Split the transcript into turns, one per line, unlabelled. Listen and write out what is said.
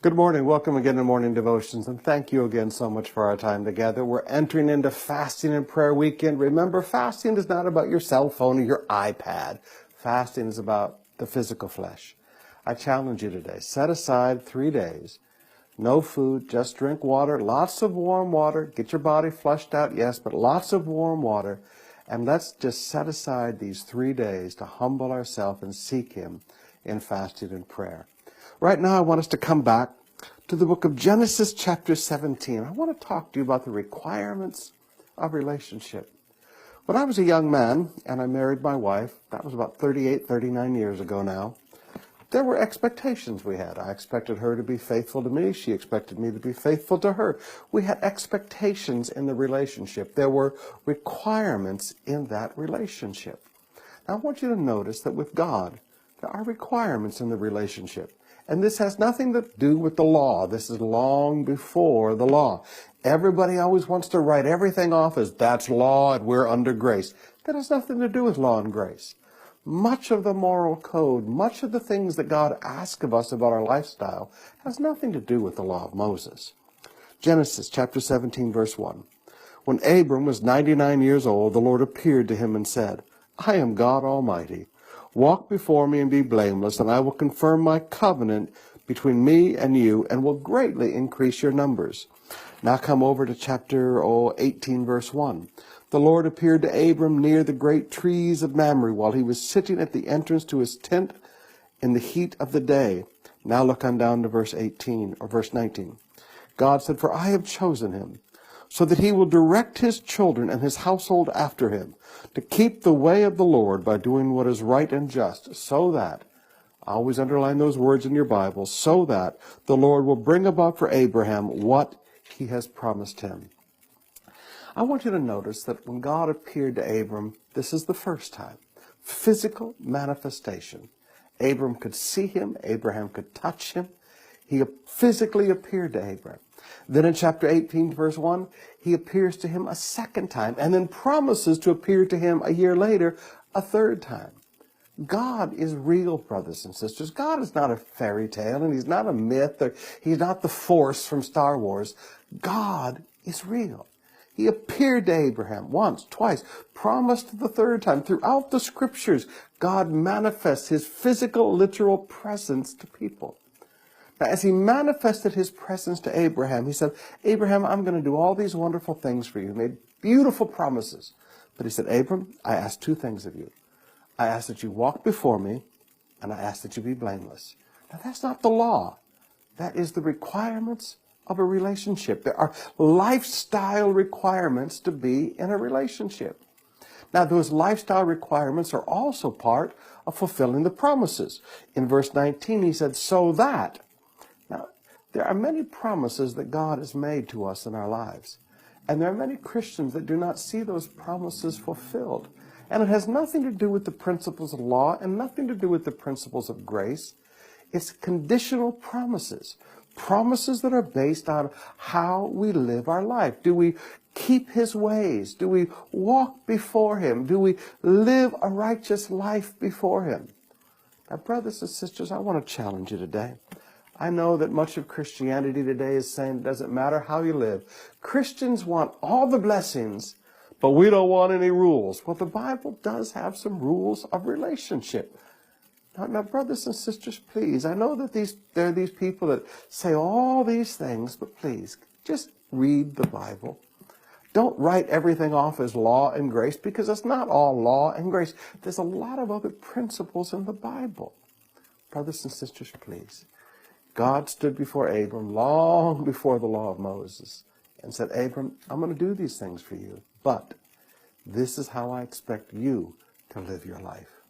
Good morning. Welcome again to Morning Devotions, and thank you again so much for our time together. We're entering into fasting and prayer weekend. Remember, fasting is not about your cell phone or your iPad. Fasting is about the physical flesh. I challenge you today, set aside 3 days. No food, just drink water, lots of warm water. Get your body flushed out, yes, but lots of warm water. And let's just set aside these 3 days to humble ourselves and seek Him in fasting and prayer. Right now, I want us to come back to the book of Genesis chapter 17. I want to talk to you about the requirements of relationship. When I was a young man and I married my wife, that was about 38, 39 years ago now, there were expectations we had. I expected her to be faithful to me. She expected me to be faithful to her. We had expectations in the relationship. There were requirements in that relationship. Now, I want you to notice that with God, there are requirements in the relationship. And this has nothing to do with the law. This is long before the law. Everybody always wants to write everything off as that's law and we're under grace. That has nothing to do with law and grace. Much of the moral code, much of the things that God asks of us about our lifestyle has nothing to do with the law of Moses. Genesis chapter 17, verse 1. When Abram was 99 years old, the Lord appeared to him and said, I am God Almighty. Walk before me and be blameless, and I will confirm my covenant between me and you, and will greatly increase your numbers. Now come over to chapter 18, verse 1. The Lord appeared to Abram near the great trees of Mamre while he was sitting at the entrance to his tent in the heat of the day. Now look on down to verse 18 or verse 19. God said, For I have chosen him, so that he will direct his children and his household after him, to keep the way of the Lord by doing what is right and just, so that, always underline those words in your Bible, so that the Lord will bring about for Abraham what he has promised him. I want you to notice that when God appeared to Abram, this is the first time. Physical manifestation. Abram could see him. Abraham could touch him. He physically appeared to Abraham. Then in chapter 18, verse 1, he appears to him a second time and then promises to appear to him a year later a third time. God is real, brothers and sisters. God is not a fairy tale, and he's not a myth, or he's not the Force from Star Wars. God is real. He appeared to Abraham once, twice, promised the third time. Throughout the scriptures, God manifests his physical, literal presence to people. Now, as he manifested his presence to Abraham, he said, Abraham, I'm going to do all these wonderful things for you. He made beautiful promises. But he said, Abram, I ask two things of you. I ask that you walk before me, and I ask that you be blameless. Now, that's not the law. That is the requirements of a relationship. There are lifestyle requirements to be in a relationship. Now, those lifestyle requirements are also part of fulfilling the promises. In verse 19, he said, so that. Now, there are many promises that God has made to us in our lives. And there are many Christians that do not see those promises fulfilled. And it has nothing to do with the principles of law and nothing to do with the principles of grace. It's conditional promises. Promises that are based on how we live our life. Do we keep his ways? Do we walk before him? Do we live a righteous life before him? Now, brothers and sisters, I want to challenge you today. I know that much of Christianity today is saying it doesn't matter how you live. Christians want all the blessings, but we don't want any rules. Well, the Bible does have some rules of relationship. Now, brothers and sisters, please, I know that there are these people that say all these things, but please, just read the Bible. Don't write everything off as law and grace, because it's not all law and grace. There's a lot of other principles in the Bible. Brothers and sisters, please. God stood before Abram long before the law of Moses and said, Abram, I'm going to do these things for you, but this is how I expect you to live your life.